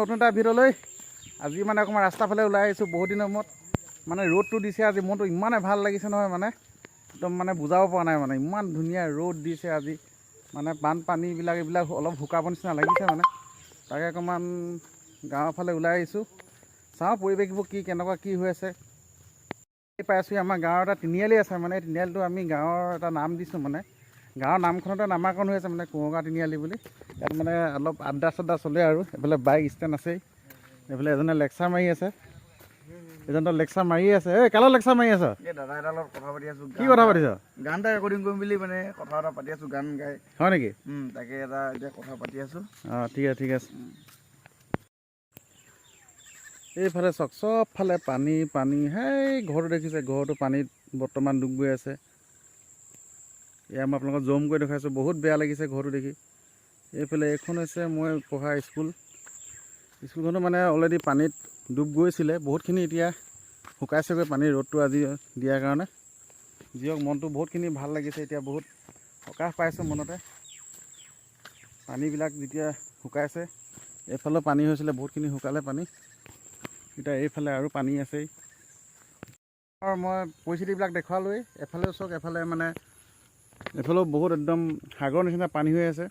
নতুন এটা ভিডিঅ'লৈ আজি মানে অকণমান ৰাস্তাৰ ফালে ওলাই আহিছোঁ বহুত দিনৰ মূৰত মানে ৰ'দটো দিছে আজি মনটো ইমানে ভাল লাগিছে নহয় মানে একদম মানে বুজাব পৰা নাই মানে ইমান ধুনীয়া ৰ'দ দিছে আজি মানে বানপানীবিলাক এইবিলাক অলপ শুকাব নিচিনা লাগিছে মানে তাকে অকণমান গাঁৱৰ ফালে ওলাই আহিছোঁ চাওঁ পৰিৱেশবোৰ কেনেকুৱা কি হৈ আছে পাইছোঁ আমাৰ গাঁৱৰ এটা তিনিআলি আছে মানে তিনিআলিটো আমি গাঁৱৰ এটা নাম দিছোঁ মানে গাঁৱৰ নামখনতে নামাকৰণ হৈ আছে মানে কুঁৱৰগাঁও তিনিআলি বুলি ইয়াত মানে অলপ আড্ডা চাড্ডা চলে আৰু এইফালে বাইক ষ্টেণ্ড আছেই এইফালে এজনে লেকচাৰ মাৰি আছে এজনটো লেকচাৰ মাৰি আছে এই কালৰ লেকচাৰ মাৰি আছ এই দাদা এটাৰ লগত কথা পাতি আছোঁ কি কথা পাতিছ গান এটা ৰেকৰ্ডিং কৰিম বুলি মানে কথা এটা পাতি আছোঁ গান গাই হয় নেকি তাকে এটা এতিয়া কথা পাতি আছোঁ অঁ ঠিক আছে এইফালে চাওক চবফালে পানী পানী সেই ঘৰটো দেখিছে ঘৰটো পানীত বৰ্তমান ডুব গৈ আছে এয়া মই আপোনালোকক জুম কৰি দেখাইছোঁ বহুত বেয়া লাগিছে ঘৰটো দেখি এইফালে এইখন হৈছে মই পঢ়া স্কুলখনো মানে অলৰেডি পানীত ডুব গৈছিলে বহুতখিনি এতিয়া শুকাইছেগৈ পানীৰ ৰ'দটো আজি দিয়াৰ কাৰণে যিহওক মনটো বহুতখিনি ভাল লাগিছে এতিয়া বহুত সকাহ পাইছোঁ মনতে পানীবিলাক যেতিয়া শুকাইছে এইফালেও পানী হৈছিলে বহুতখিনি শুকালে পানী এতিয়া এইফালে আৰু পানী আছেই আৰু মই পৰিস্থিতিবিলাক দেখুৱালোৱেই এফালেও চাওক এফালে মানে এইফালেও বহুত একদম সাগৰৰ নিচিনা পানী হৈ আছে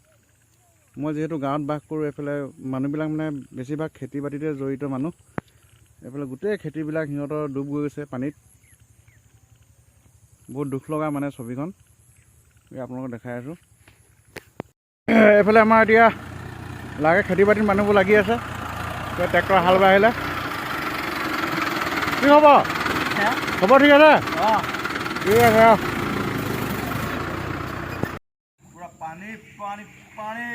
মই যিহেতু গাঁৱত বাস কৰোঁ এইফালে মানুহবিলাক মানে বেছিভাগ খেতি বাতিতে জড়িত মানুহ এইফালে গোটেই খেতিবিলাক সিহঁতৰ ডুব গৈ গৈছে পানীত বহুত দুখ লগা মানে ছবিখন আপোনালোকক দেখাই আছোঁ এইফালে আমাৰ এতিয়া লাগে খেতি বাতিত মানুহবোৰ লাগি আছে ট্ৰেক্টৰ হাল বাই আহিলে কি হ'ব হ'ব ঠিক আছে ঠিক আছে পুৰা পানী পানী পানী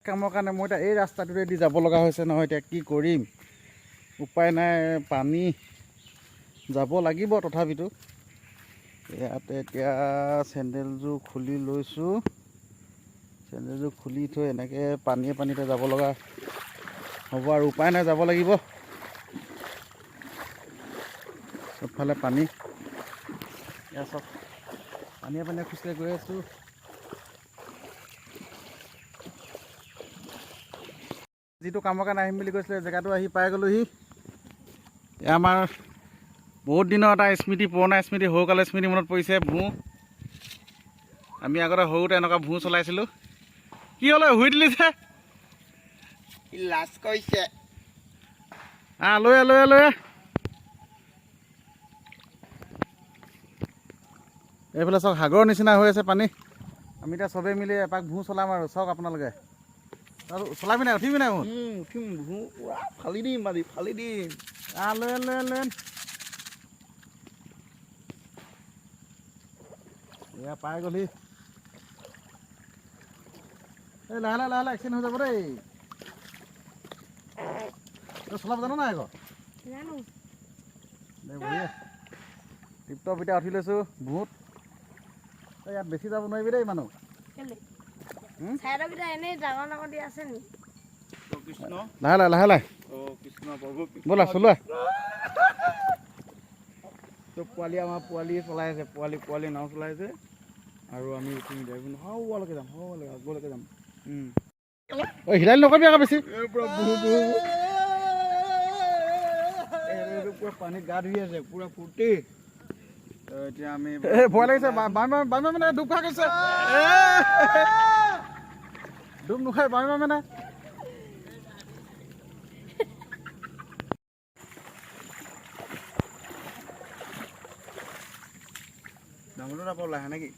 কামৰ কাৰণে মই এতিয়া এই ৰাস্তাটোৱেদি যাব লগা হৈছে নহয় এতিয়া কি কৰিম উপায় নাই পানী যাব লাগিব তথাপিতো ইয়াতে এতিয়া চেণ্ডেলযোৰ খুলি লৈছোঁ চেণ্ডেলযোৰ খুলি থৈ এনেকৈ পানীতে যাব লগা হ'ব আৰু উপায় নাই যাব লাগিব চবফালে পানী এয়া চব পানীয়ে খোজকাঢ়ি গৈ আছোঁ যিটো কামৰ কাৰণে আহিম বুলি কৈছিলে জেগাটো আহি পাই গ'লোহি এয়া আমাৰ বহুত দিনৰ এটা স্মৃতি পুৰণা স্মৃতি সৰুকালৰ স্মৃতি মনত পৰিছে আমি আগতে সৰুতে এনেকুৱা চলাইছিলোঁ কি হ'লে শুই দিলি যে লাজ কৰিছে লৈ এইফালে চাওক সাগৰৰ নিচিনা হৈ আছে পানী আমি এতিয়া চবেই মিলি এপাক চলাম আৰু চাওক আপোনালোকে আৰু চলাবি নাই উঠিবি নাই উঠিম পুৰা ফালি দিম ফালি দিম লৈ এয়া পাই গ'লি এই লাহে এক্সিডেণ্ট হৈ যাব দেই তই চলাব জানো নাই আকৌ টিপটপ এতিয়া উঠি লৈছোঁ বহুত ইয়াত বেছি যাব নোৱাৰিবি দেই মানুহ লাহে ব'লা চলোৱা পোৱালি আমাৰ পোৱালি চলাই আছে পোৱালি নাও চলাই আছে আৰু আমি হাওৱালৈকে যাম আগলৈকে যাম হিলালি নকৰিবি আকৌ বেছি পুৰা পানীত গা ধুই আছে পুৰা ফূৰ্তি এতিয়া আমি ভয় লাগিছে মানে ডুব খাই গৈছে ডুব নোখাই মানে ডাঙৰটো নাপাওঁ লাহে নেকি